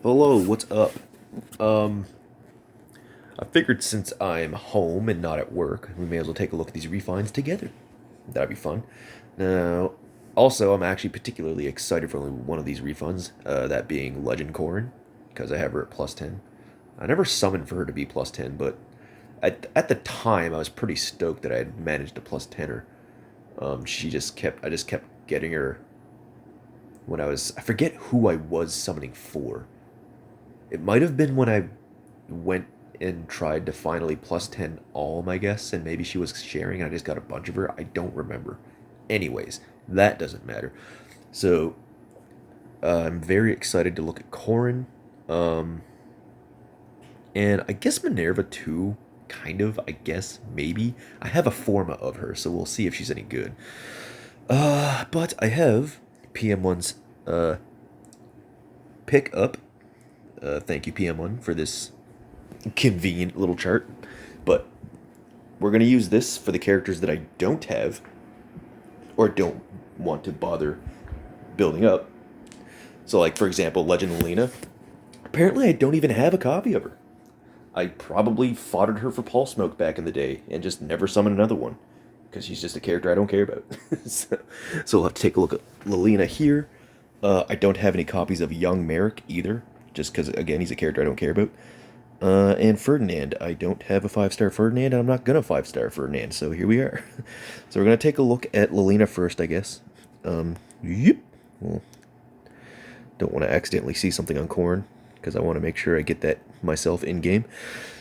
Hello, what's up? Um, I figured since I'm home and not at work, we may as well take a look at these refines together. That'd be fun. Now, also, I'm actually particularly excited for only one of these refunds, that being Legend Corrin, because I have her at plus 10. I never summoned for her to be plus 10, but at the time, I was pretty stoked that I had managed to plus 10 her. I just kept getting her when I forget who I was summoning for. It might have been when I went and tried to finally plus 10 Alm, I guess, and maybe she was sharing and I just got a bunch of her. I don't remember. Anyways, that doesn't matter. So, I'm very excited to look at Corrin. Um, and I guess Minerva too, kind of, I guess, maybe. I have a Forma of her, so we'll see if she's any good. But I have PM1's pick up. Thank you, PM1, for this convenient little chart. But we're going to use this for the characters that I don't have or don't want to bother building up. So, like, for example, Legend Lena. Apparently, I don't even have a copy of her. I probably foddered her for Pulse Smoke back in the day and just never summoned another one because she's just a character I don't care about. so we'll have to take a look at Lilina here. I don't have any copies of Young Merrick either, just because, again, he's a character I don't care about. And Ferdinand. I don't have a 5-star Ferdinand, and I'm not going to 5-star Ferdinand, so here we are. So we're going to take a look at Lilina first, I guess. Yep. Well, don't want to accidentally see something on Corrin, because I want to make sure I get that myself in-game.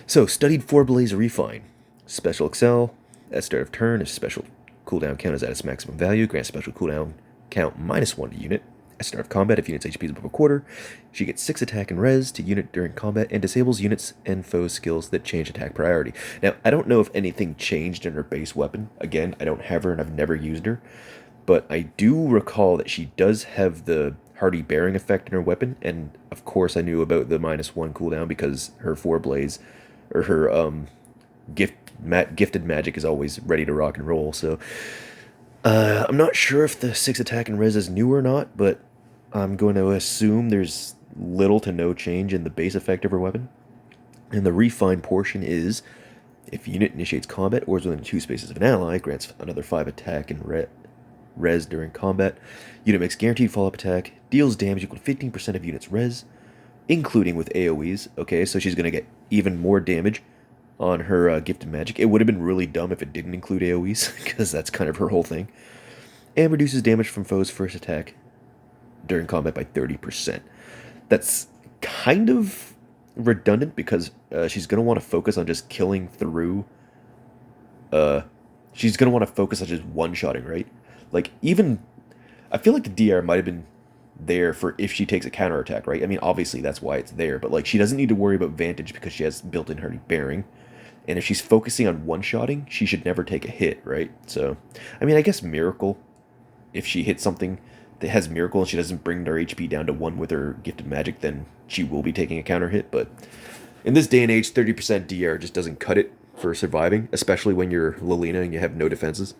So, Studied Forblaze Refine. Special Excel. At start of turn, if special cooldown count is at its maximum value, grant special cooldown count -1 to unit. At start of combat, if unit's HP is above a quarter, she gets 6 attack and res to unit during combat and disables units and foes skills that change attack priority. Now, I don't know if anything changed in her base weapon. Again, I don't have her and I've never used her. But I do recall that she does have the Hardy Bearing effect in her weapon, and of course I knew about the -1 cooldown because her Forblaze, or her gifted magic is always ready to rock and roll, so I'm not sure if the 6 attack and res is new or not, but I'm going to assume there's little to no change in the base effect of her weapon. And the refined portion is, if a unit initiates combat or is within 2 spaces of an ally, grants another 5 attack and res during combat. Unit makes guaranteed follow-up attack, deals damage equal to 15% of unit's res, including with AoEs. Okay, so she's going to get even more damage on her gifted magic. It would have been really dumb if it didn't include AoEs, because that's kind of her whole thing. And reduces damage from foes' first attack during combat by 30%. That's kind of redundant because she's going to want to focus on just killing through. She's going to want to focus on just one-shotting, right? Like, even, I feel like the DR might have been there for if she takes a counterattack, right? I mean, obviously that's why it's there, but like, she doesn't need to worry about Vantage because she has built-in Hardy Bearing. And if she's focusing on one-shotting, she should never take a hit, right? So, I mean, I guess Miracle, if she hits something that has Miracle and she doesn't bring her HP down to 1 with her gifted magic, then she will be taking a counter hit. But in this day and age, 30% DR just doesn't cut it for surviving, especially when you're Lilina and you have no defenses.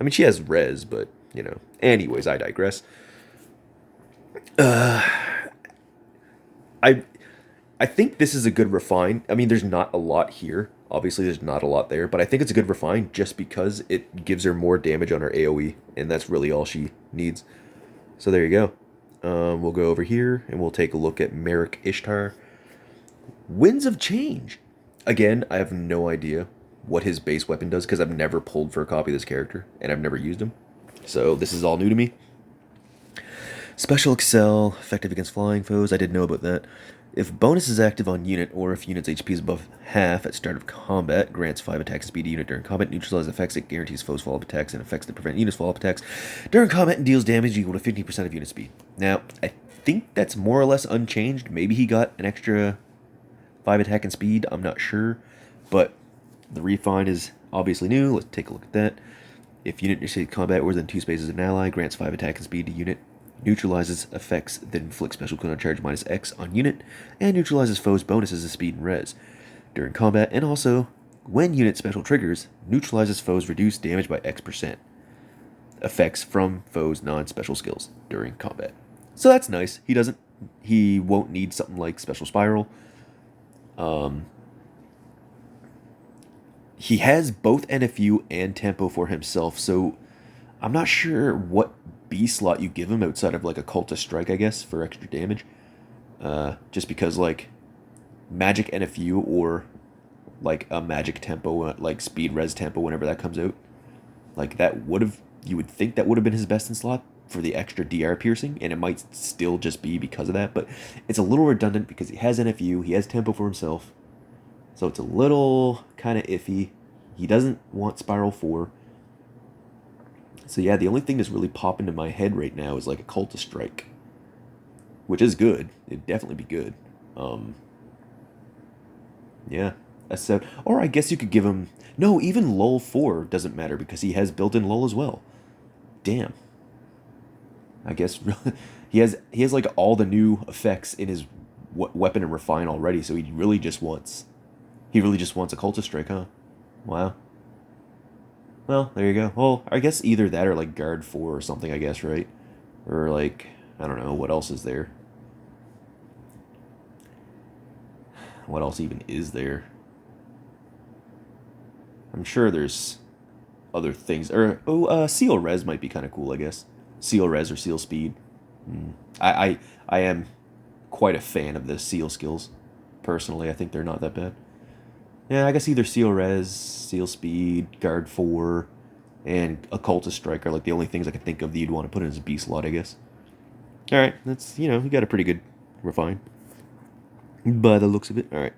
I mean, she has res, but, you know. Anyways, I digress. I think this is a good refine. I mean, there's not a lot here. Obviously, there's not a lot there, but I think it's a good refine just because it gives her more damage on her AoE, and that's really all she needs. So there you go. We'll go over here, and we'll take a look at Merrick Ishtar. Winds of Change. Again, I have no idea what his base weapon does, because I've never pulled for a copy of this character, and I've never used him. So this is all new to me. Special Excel, effective against flying foes. I didn't know about that. If bonus is active on unit, or if unit's HP is above half at start of combat, grants 5 attack and speed to unit during combat, neutralizes effects that guarantees foes follow-up attacks, and effects that prevent units follow-up attacks during combat, and deals damage equal to 15% of unit speed. Now, I think that's more or less unchanged. Maybe he got an extra 5 attack and speed, I'm not sure, but the refine is obviously new. Let's take a look at that. If unit initiates combat or within 2 spaces of an ally, grants 5 attack and speed to unit, neutralizes effects that inflict special cooldown charge -X on unit, and neutralizes foes' bonuses of speed and res during combat, and also, when unit special triggers, neutralizes foes' reduced damage by X%. Effects from foes' non-special skills during combat. So that's nice. He doesn't he won't need something like Special Spiral. Um, he has both NFU and Tempo for himself, so I'm not sure what B slot you give him outside of like a Cultist Strike, I guess, for extra damage. Just because like Magic NFU or like a Magic Tempo, like Speed Res Tempo, whenever that comes out, like that would have, you would think that would have been his best in slot for the extra DR piercing, and it might still just be because of that, but it's a little redundant because he has NFU, he has Tempo for himself, so it's a little kind of iffy. He doesn't want Spiral 4. So yeah, the only thing that's really popping into my head right now is like a Cultist Strike, which is good. It'd definitely be good. Um, yeah, so, or I guess you could give him, no, even Lull 4 doesn't matter because he has built-in Lull as well. Damn. I guess he has like all the new effects in his weapon and refine already, so he really just wants a Cultist Strike, huh? Wow. Well, there you go. Well, I guess either that or like Guard 4 or something, I guess, right? Or like, I don't know, what else is there? What else even is there? I'm sure there's other things. Or, Seal Res might be kind of cool, I guess. Seal Res or Seal Speed. I am quite a fan of the Seal skills. Personally, I think they're not that bad. Yeah, I guess either Seal Res, Seal Speed, Guard 4, and Occultist Strike are like the only things I can think of that you'd want to put in as a B slot, I guess. Alright, that's, you got a pretty good refine. By the looks of it. Alright.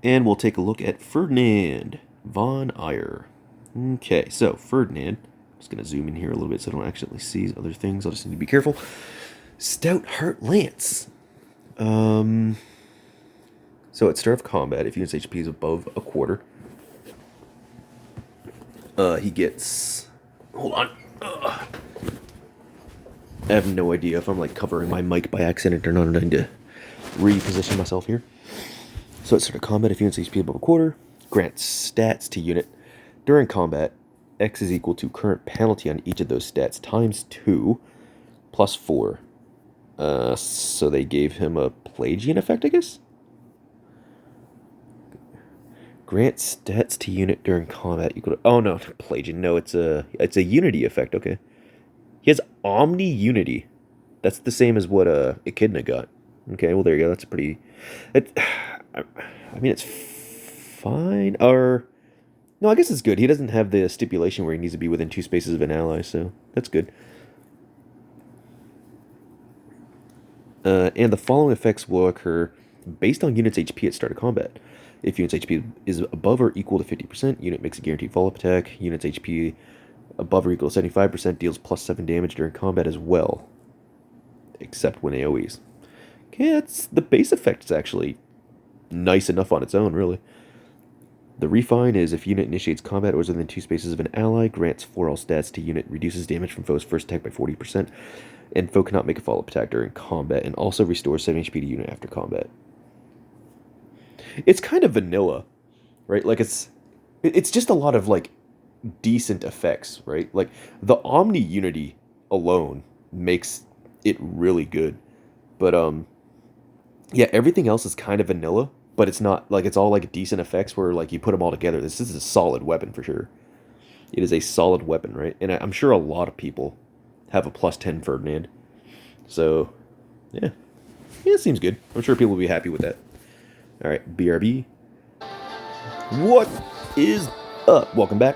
And we'll take a look at Ferdinand von Ayer. Okay, so Ferdinand. I'm just going to zoom in here a little bit so I don't accidentally see other things. I'll just need to be careful. Stout Heart Lance. So at start of combat, if unit's HP is above a quarter, he gets... Hold on. I have no idea if I'm like covering my mic by accident or not. I'm trying to reposition myself here. So at start of combat, if unit's HP above a quarter, grants stats to unit. During combat, X is equal to current penalty on each of those stats times 2 plus 4. So they gave him a Pelagian effect, I guess? Grant stats to unit during combat equal to... Oh, no, Pelagian. No, it's a Unity effect, okay. He has Omni Unity. That's the same as what Echidna got. Okay, well, there you go. That's a pretty... I mean, it's fine. Or... No, I guess it's good. He doesn't have the stipulation where he needs to be within 2 spaces of an ally, so that's good. And the following effects will occur based on unit's HP at start of combat. If unit's HP is above or equal to 50%, unit makes a guaranteed follow-up attack. Unit's HP above or equal to 75% deals plus 7 damage during combat as well. Except when AoEs. Okay, that's, the base effect is actually nice enough on its own, really. The refine is if unit initiates combat or is within 2 spaces of an ally, grants 4 all stats to unit, reduces damage from foe's first attack by 40%, and foe cannot make a follow-up attack during combat, and also restores 7 HP to unit after combat. It's kind of vanilla, right? Like, it's just a lot of, like, decent effects, right? Like, the Omni Unity alone makes it really good. But, yeah, everything else is kind of vanilla, but it's not, like, it's all, like, decent effects where, like, you put them all together. This is a solid weapon for sure. It is a solid weapon, right? And I'm sure a lot of people have a plus 10 Ferdinand. So, yeah. Yeah, it seems good. I'm sure people will be happy with that. Alright, BRB. What is up? Welcome back.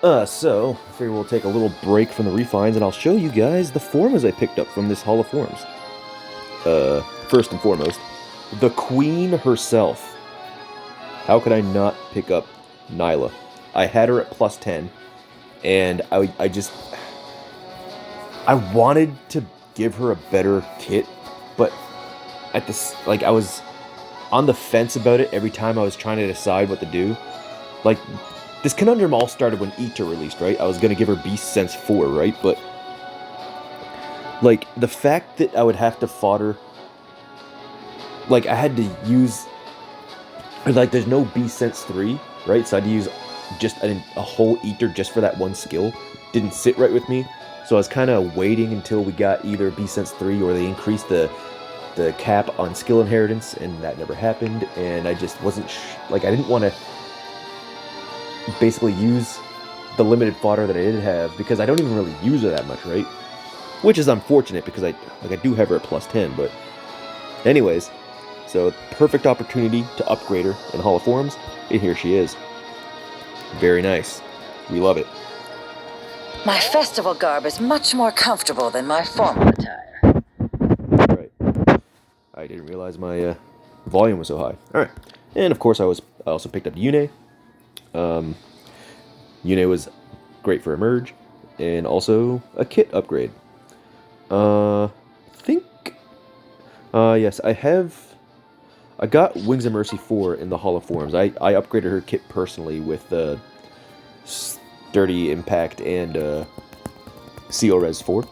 So, I figure we'll take a little break from the refines, and I'll show you guys the forms I picked up from this Hall of Forms. First and foremost, the Queen herself. How could I not pick up Nyla? I had her at plus 10, and I wanted to give her a better kit, but at this, like, I was on the fence about it every time I was trying to decide what to do. Like, this conundrum all started when Ita released, right? I was going to give her Beast Sense 4, right? But, like, the fact that I would have to fodder... Like, I had to use... Like, there's no Beast Sense 3, right? So I had to use just a whole Eater just for that one skill. Didn't sit right with me. So I was kind of waiting until we got either Beast Sense 3 or they increased the the cap on skill inheritance, and that never happened. And I just wasn't like I didn't want to basically use the limited fodder that I did have because I don't even really use her that much, right? Which is unfortunate because I do have her at +10, but anyways, so perfect opportunity to upgrade her in Hall of Forms, and here she is. Very nice. We love it. My festival garb is much more comfortable than my formal attire. Right. I didn't realize my volume was so high. All right, and of course I also picked up Yune. Yune was great for Emerge, and also a kit upgrade. Yes, I got Wings of Mercy 4 in the Hall of Forms. I upgraded her kit personally with Sturdy Impact and CO Res 4.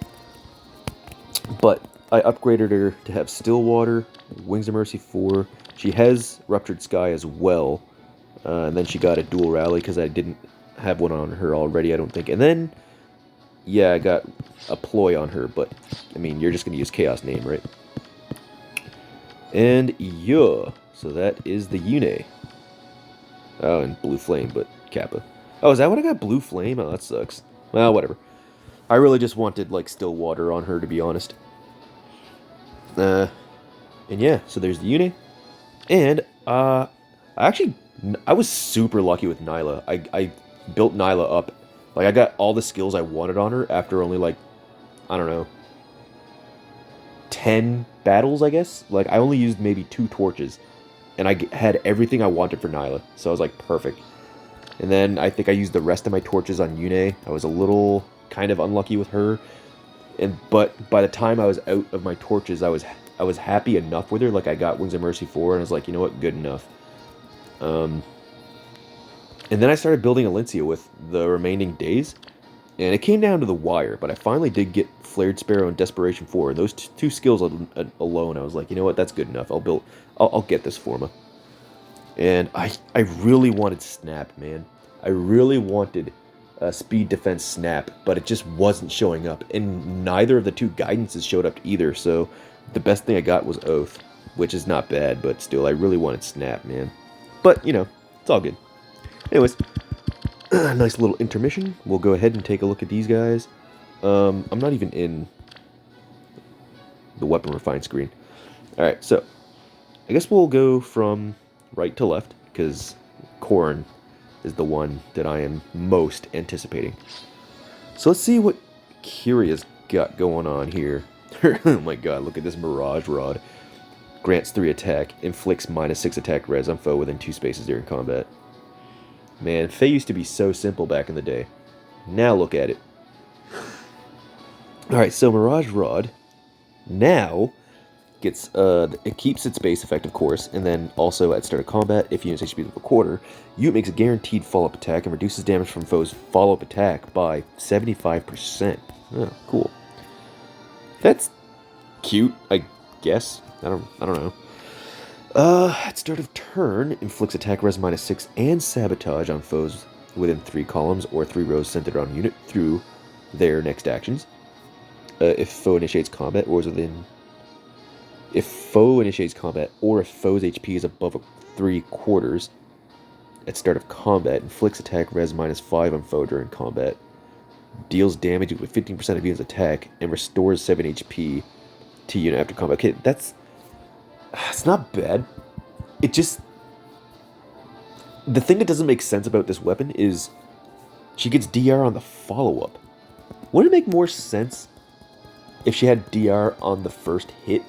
But I upgraded her to have Stillwater, Wings of Mercy 4. She has Ruptured Sky as well. And then she got a dual rally because I didn't have one on her already, I don't think. And then, yeah, I got a ploy on her, but, I mean, you're just going to use Chaos Name, right? And, yeah, so that is the Yune. Oh, and Blue Flame, but Kappa. Oh, is that what I got? Blue Flame? Oh, that sucks. Well, whatever. I really just wanted, like, Stillwater on her, to be honest. And yeah, so there's the Yune. And, I was super lucky with Nyla. I built Nyla up. Like, I got all the skills I wanted on her after only, like, I don't know, 10 battles, I guess? Like, I only used maybe 2 torches. And I had everything I wanted for Nyla. So I was like, perfect. And then I think I used the rest of my torches on Yune. I was a little kind of unlucky with her. But by the time I was out of my torches, I was happy enough with her. Like, I got Wings of Mercy 4, and I was like, you know what, good enough. And then I started building Alencia with the remaining days. And it came down to the wire, but I finally did get Flared Sparrow and Desperation 4. And those two skills alone, I was like, you know what, that's good enough. I'll get this Forma. And I really wanted Snap, man. I really wanted Speed Defense Snap, but it just wasn't showing up. And neither of the 2 guidances showed up either, so the best thing I got was Oath, which is not bad, but still, I really wanted Snap, man. But, you know, it's all good. Anyways, nice little intermission. We'll go ahead and take a look at these guys. I'm not even in the weapon refine screen. Alright, so I guess we'll go from right to left, because CORRIN is the one that I am most anticipating. So let's see what Kyria's got going on here. Oh my god, look at this Mirage Rod. Grants 3 attack, inflicts -6 attack res on foe within 2 spaces during combat. Man, Faye used to be so simple back in the day. Now look at it. Alright, so Mirage Rod now gets, it keeps its base effect, of course, and then also at start of combat, if unit's HP is a quarter, unit makes a guaranteed follow-up attack and reduces damage from foe's follow-up attack by 75%. Oh, cool. That's cute, I guess. I don't know. At start of turn, inflicts attack res -6 and sabotage on foes within 3 columns or 3 rows centered on unit through their next actions. If foe initiates combat or is within... If foe initiates combat or if foe's HP is above 3/4 at start of combat, inflicts attack res -5 on foe during combat. Deals damage with 15% of unit's attack and restores 7 HP to unit after combat. Okay, it's not bad. It just... The thing that doesn't make sense about this weapon is she gets DR on the follow-up. Wouldn't it make more sense if she had DR on the first hit?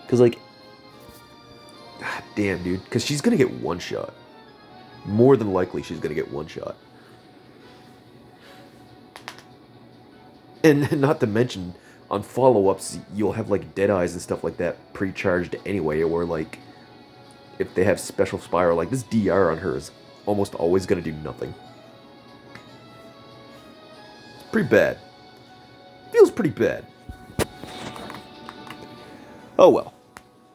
Because, like... God damn, dude. Because she's going to get one shot. More than likely, she's going to get one shot. And not to mention... On follow-ups, you'll have, like, Deadeyes and stuff like that pre-charged anyway, or, like, if they have Special Spiral, like, this DR on her is almost always going to do nothing. Pretty bad. Feels pretty bad. Oh, well.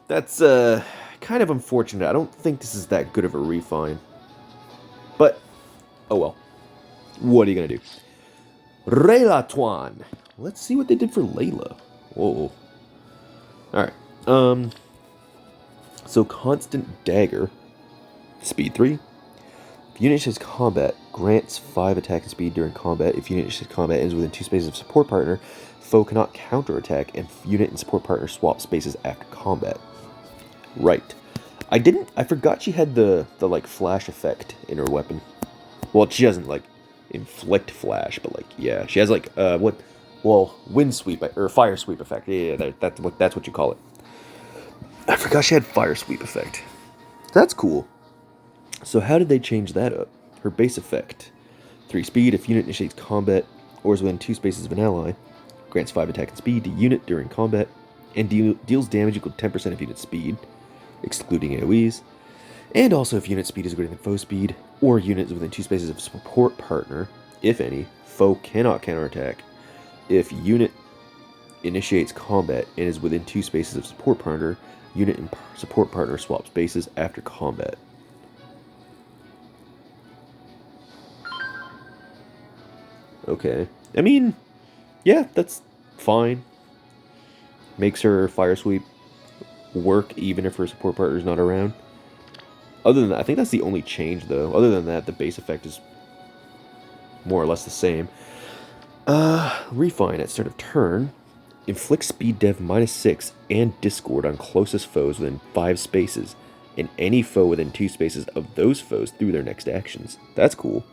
That's, kind of unfortunate. I don't think this is that good of a refine. But, oh well. What are you going to do? Rayla Tuan. Let's see what they did for Layla. Whoa. Alright. So constant dagger, speed 3. If unit initiates combat, grants 5 attack and speed during combat. If unit initiates combat ends within 2 spaces of support partner, foe cannot counterattack, and unit and support partner swap spaces after combat. Right. I forgot she had the like flash effect in her weapon. Well, she doesn't like inflict flash, but like yeah, she has like wind sweep or fire sweep effect. Yeah, that's what you call it. I forgot she had fire sweep effect. That's cool. So how did they change that up? Her base effect: 3 speed. If unit initiates combat or is within 2 spaces of an ally, grants 5 attack and speed to unit during combat, and deals damage equal to 10% of unit speed, excluding AoEs. And also if unit speed is greater than foe speed, or unit is within 2 spaces of support partner, if any, foe cannot counterattack. If unit initiates combat and is within 2 spaces of support partner, unit and support partner swap spaces after combat. Okay. I mean, yeah, that's fine. Makes her fire sweep work even if her support partner is not around. Other than that, I think that's the only change, though. Other than that, the base effect is more or less the same. Refine at start of turn. Inflict speed dev -6 and discord on closest foes within 5 spaces, and any foe within 2 spaces of those foes through their next actions. That's cool.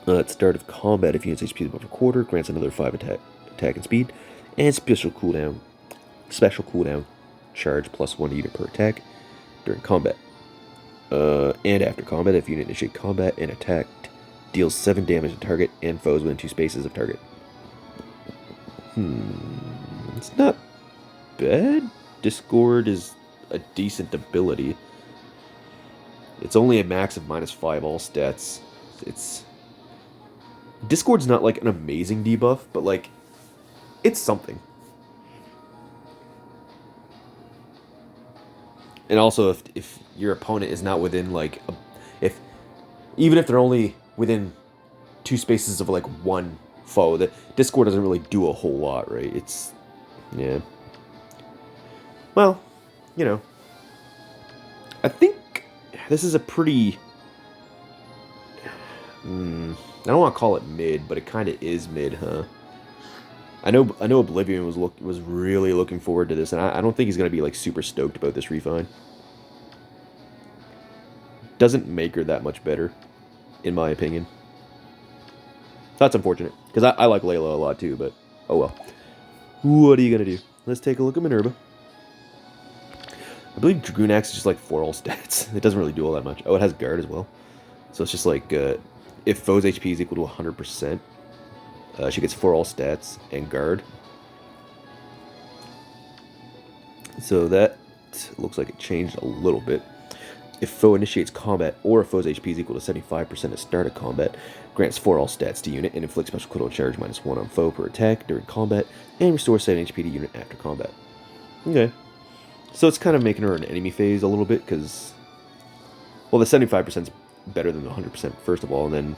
At start of combat, if unit's HP is above a quarter, grants another 5 attack and speed, and special cooldown charge +1 unit per attack during combat. And after combat, if unit initiate combat and attacked, deals 7 damage to target and foes within 2 spaces of target. It's not bad. Discord is a decent ability. It's only a max of -5 all stats. Discord's not like an amazing debuff, but like it's something. And also if your opponent is not within like even if they're only within 2 spaces of like one foe, the Discord doesn't really do a whole lot, right? It's yeah. Well, you know, I think this is a pretty I don't want to call it mid, but it kind of is mid, huh? I know Oblivion was really looking forward to this, and I don't think he's gonna be like super stoked about this refine. Doesn't make her that much better, in my opinion. That's unfortunate, because I like Layla a lot too, but oh well. What are you gonna do? Let's take a look at Minerva. I believe Dragoon Axe is just like 4 all stats. It doesn't really do all that much. Oh, it has guard as well. So it's just like, if foe's HP is equal to 100%, she gets 4 all stats and guard. So that looks like it changed a little bit. If foe initiates combat or if foe's HP is equal to 75% at start of combat, grants 4 all stats to unit and inflicts special critical charge -1 on foe per attack during combat, and restores 7 HP to unit after combat. Okay. So it's kind of making her an enemy phase a little bit, because, well, the 75% is better than the 100% first of all, and then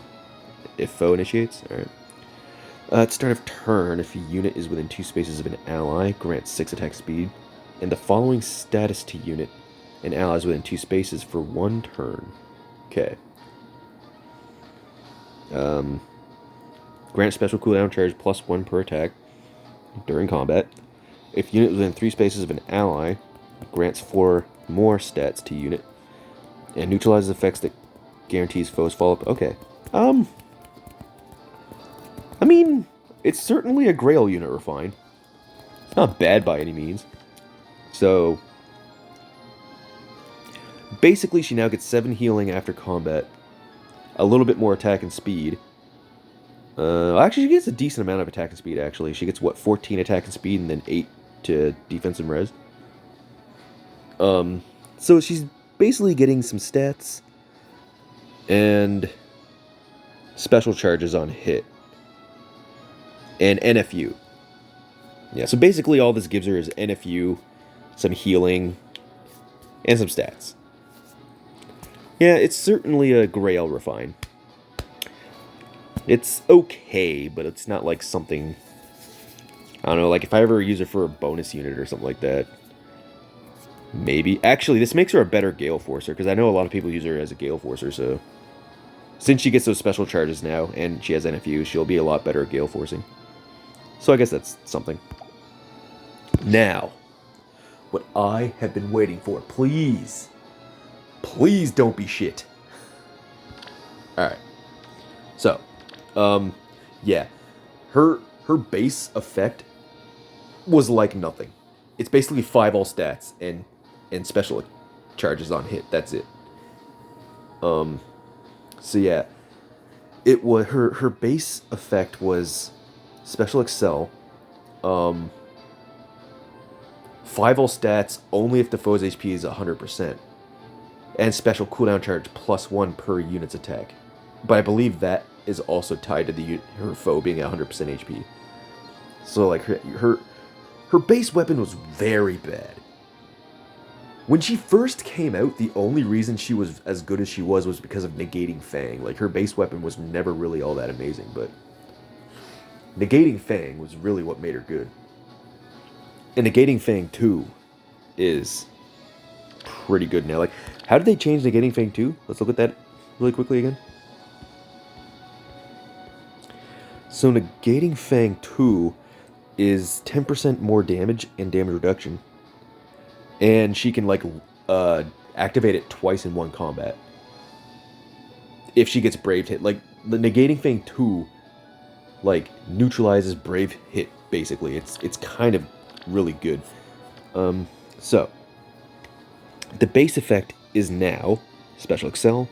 if foe initiates, alright. At start of turn, if a unit is within 2 spaces of an ally, grants 6 attack speed, and the following status to unit and allies within 2 spaces for 1 turn. Okay. Grant special cooldown charge +1 per attack during combat. If unit within 3 spaces of an ally, grants 4 more stats to unit, and neutralizes effects that guarantees foes follow-up. Okay. I mean, it's certainly a Grail unit refine. It's not bad by any means. So, basically she now gets 7 healing after combat, a little bit more attack and speed. Actually, she gets a decent amount of attack and speed, actually. She gets, what, 14 attack and speed, and then 8 to defense and res. So she's basically getting some stats and special charges on hit and NFU. Yeah, so basically all this gives her is NFU, some healing, and some stats. Yeah, it's certainly a Grail refine. It's okay, but it's not like something I don't know, like if I ever use her for a bonus unit or something like that. Maybe. Actually, this makes her a better Gale Forcer, because I know a lot of people use her as a Gale Forcer, so... Since she gets those special charges now, and she has NFU, she'll be a lot better at Gale Forcing. So I guess that's something. Now, what I have been waiting for. Please. Please don't be shit. Alright. So, yeah. Her base effect was like nothing. It's basically 5 all stats and special charges on hit. That's it. So yeah, it was her base effect was special excel, 5 all stats only if the foe's HP is 100%, and special cooldown charge +1 per unit's attack. But I believe that is also tied to her foe being at 100% HP. So like her base weapon was very bad. When she first came out, the only reason she was as good as she was because of negating Fang. Like, her base weapon was never really all that amazing, but negating Fang was really what made her good. And negating Fang 2 is pretty good now. Like, how did they change negating Fang 2? Let's look at that really quickly again. So negating Fang 2 is 10% more damage and damage reduction. And she can, like, activate it twice in one combat. If she gets Braved hit. Like, the Negating Fang 2, like, neutralizes Brave hit, basically. It's kind of really good. So, the base effect is now Special Excel.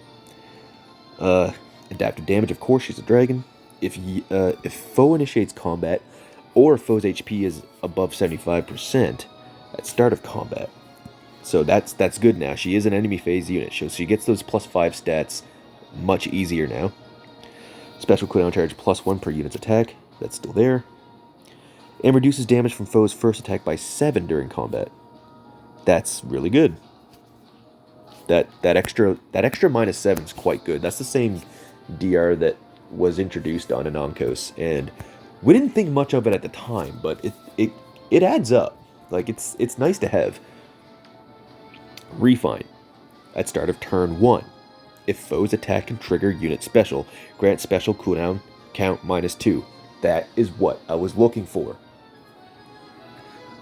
Adaptive damage, of course, she's a dragon. If foe initiates combat, or foe's HP is above 75% at start of combat. So that's good now. She is an enemy phase unit, so she gets those +5 stats much easier now. Special cooldown charge +1 per unit's attack. That's still there. And reduces damage from foe's first attack by 7 during combat. That's really good. That extra -7 is quite good. That's the same DR that was introduced on Anonkos, and we didn't think much of it at the time, but it adds up. Like, it's nice to have. Refine. At start of turn 1. If foes attack can trigger unit special, grant special cooldown count -2. That is what I was looking for.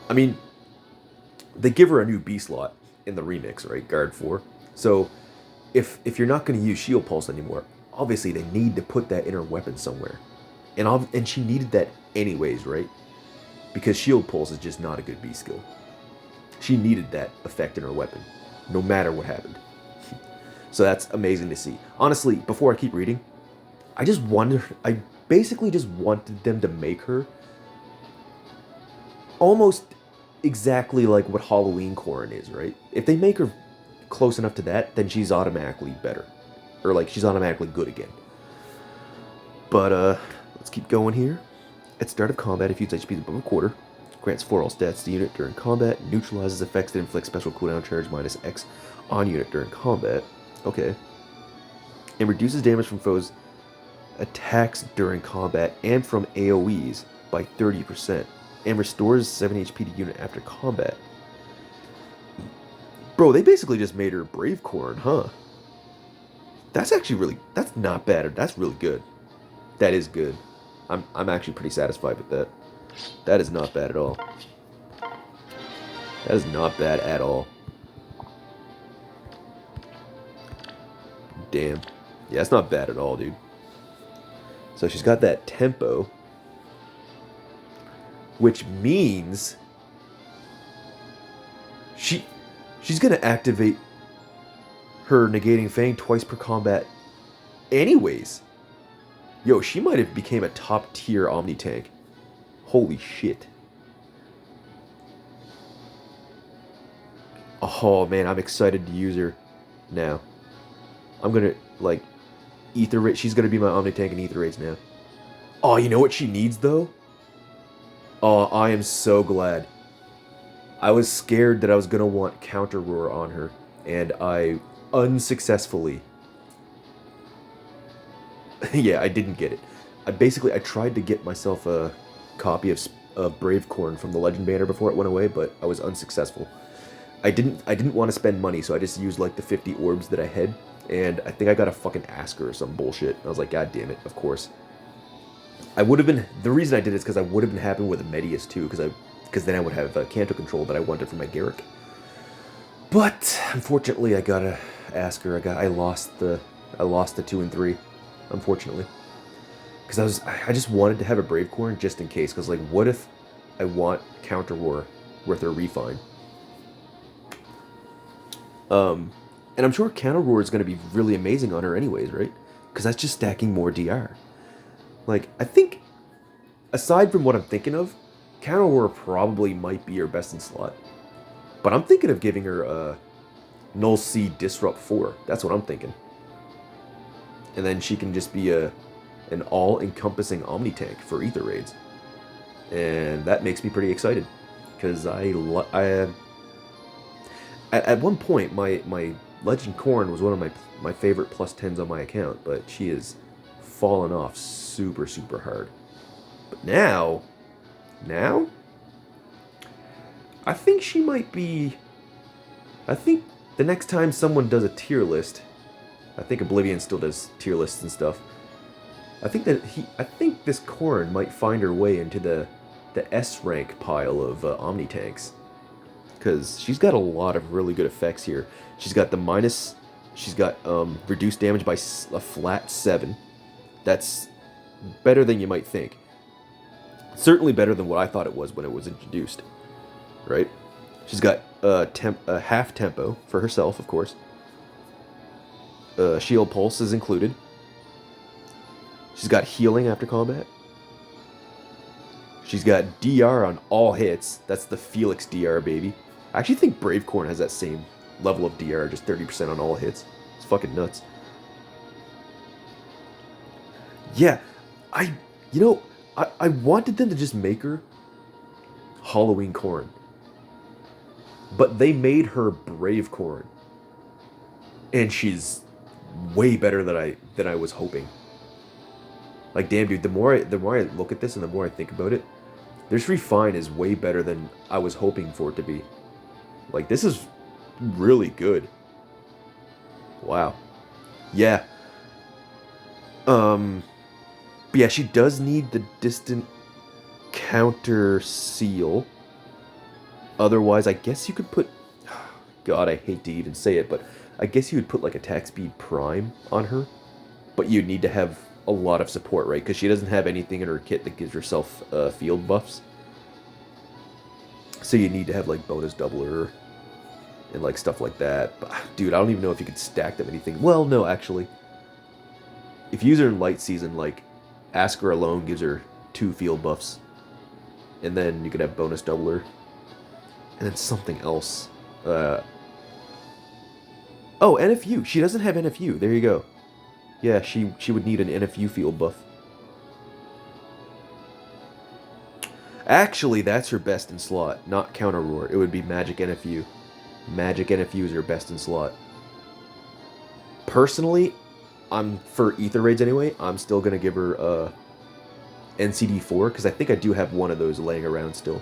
I mean, they give her a new B slot in the remix, right? Guard 4. So, if you're not going to use Shield Pulse anymore, obviously they need to put that in her weapon somewhere. And she needed that anyways, right? Because Shield Pulse is just not a good B skill. She needed that effect in her weapon, no matter what happened. So that's amazing to see. Honestly, before I keep reading, I basically just wanted them to make her almost exactly like what Halloween CORRIN is, right? If they make her close enough to that, then she's automatically better. Or like, she's automatically good again. But, let's keep going here. At start of combat, if unit's HP is above a quarter, grants 4 all stats to unit during combat, neutralizes effects that inflict special cooldown charge -X on unit during combat. Okay. And reduces damage from foes' attacks during combat and from AoEs by 30%. And restores 7 HP to unit after combat. Bro, they basically just made her Brave Corn, huh? That's actually that's not bad. That's really good. That is good. I'm actually pretty satisfied with that. That is not bad at all. That is not bad at all. Damn. Yeah, that's not bad at all, dude. So she's got that tempo, which means she's gonna activate her Negating Fang twice per combat anyways. Yo, she might have became a top tier Omni tank. Holy shit. Oh man, I'm excited to use her now. I'm gonna, like, Ether Rate. She's gonna be my Omni tank in Ether Rates now. Oh, you know what she needs though? Oh, I am so glad. I was scared that I was gonna want Counter Roar on her, and I unsuccessfully. Yeah, I didn't get it. I tried to get myself a copy of of Brave Corn from the Legend banner before it went away, but I was unsuccessful. I didn't want to spend money, so I just used like the 50 orbs that I had, and I think I got a fucking Asker or some bullshit. I was like, God damn it, of course. I would have been, the reason I did it is because I would have been happy with a Medius too, because then I would have Canto Control that I wanted for my Garrick. But unfortunately, I got a Asker. I lost the 2 and 3, unfortunately, because I just wanted to have a Brave Corn just in case. Because like, what if I want Counter Roar with a Refine? And I'm sure Counter Roar is going to be really amazing on her anyways, right? Because that's just stacking more DR. Like, I think, aside from what I'm thinking of, Counter Roar probably might be her best in slot. But I'm thinking of giving her Null C Disrupt 4. That's what I'm thinking. And then she can just be an all-encompassing Omni tank for Ether raids. And that makes me pretty excited. Because at one point, my Legend Corrin was one of my favorite plus 10s on my account, but she has fallen off super, super hard. But now, I think she might be, I think the next time someone does a tier list, I think Oblivion still does tier lists and stuff, I think this Corrin might find her way into the S rank pile of Omni tanks. Because she's got a lot of really good effects here. She's got reduced damage by a flat 7. That's better than you might think. Certainly better than what I thought it was when it was introduced. Right? She's got half tempo for herself, of course. Shield Pulse is included. She's got healing after combat. She's got DR on all hits. That's the Felix DR, baby. I actually think Brave Corn has that same level of DR, just 30% on all hits. It's fucking nuts. Yeah, I wanted them to just make her Halloween Corn. But they made her Brave Corn. And she's way better than I was hoping. Like, damn, dude, the more I look at this and the more I think about it, this Refine is way better than I was hoping for it to be. Like, this is really good. Wow. Yeah. But yeah, she does need the distant counter seal. Otherwise, I guess you could put... God, I hate to even say it, but I guess you would put, like, attack speed prime on her. But you'd need to have a lot of support, right? Because she doesn't have anything in her kit that gives herself field buffs. So you need to have, like, bonus doubler and, like, stuff like that. But, dude, I don't even know if you could stack them anything. Well, no, actually. If you use her in Light Season, like, Asker alone gives her 2 field buffs. And then you could have bonus doubler. And then something else. Oh, NFU. She doesn't have NFU. There you go. Yeah, she would need an NFU field buff. Actually, that's her best in slot, not Counter Roar. It would be Magic NFU. Magic NFU is her best in slot. Personally, for Ether Raids anyway, I'm still going to give her NCD4, because I think I do have one of those laying around still.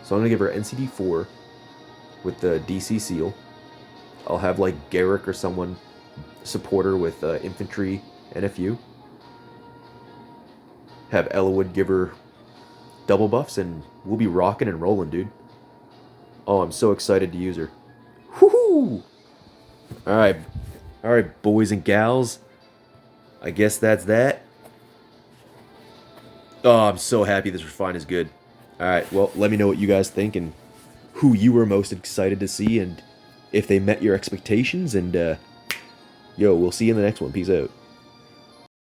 So I'm going to give her NCD4 with the DC Seal. I'll have, like, Garrick or someone support her with Infantry NFU. Have Ellawood give her double buffs, and we'll be rocking and rolling, dude. Oh, I'm so excited to use her. Woohoo! Alright, boys and gals. I guess that's that. Oh, I'm so happy this Refine is good. Alright, well, let me know what you guys think and who you were most excited to see and if they met your expectations. And, yo, we'll see you in the next one. Peace out.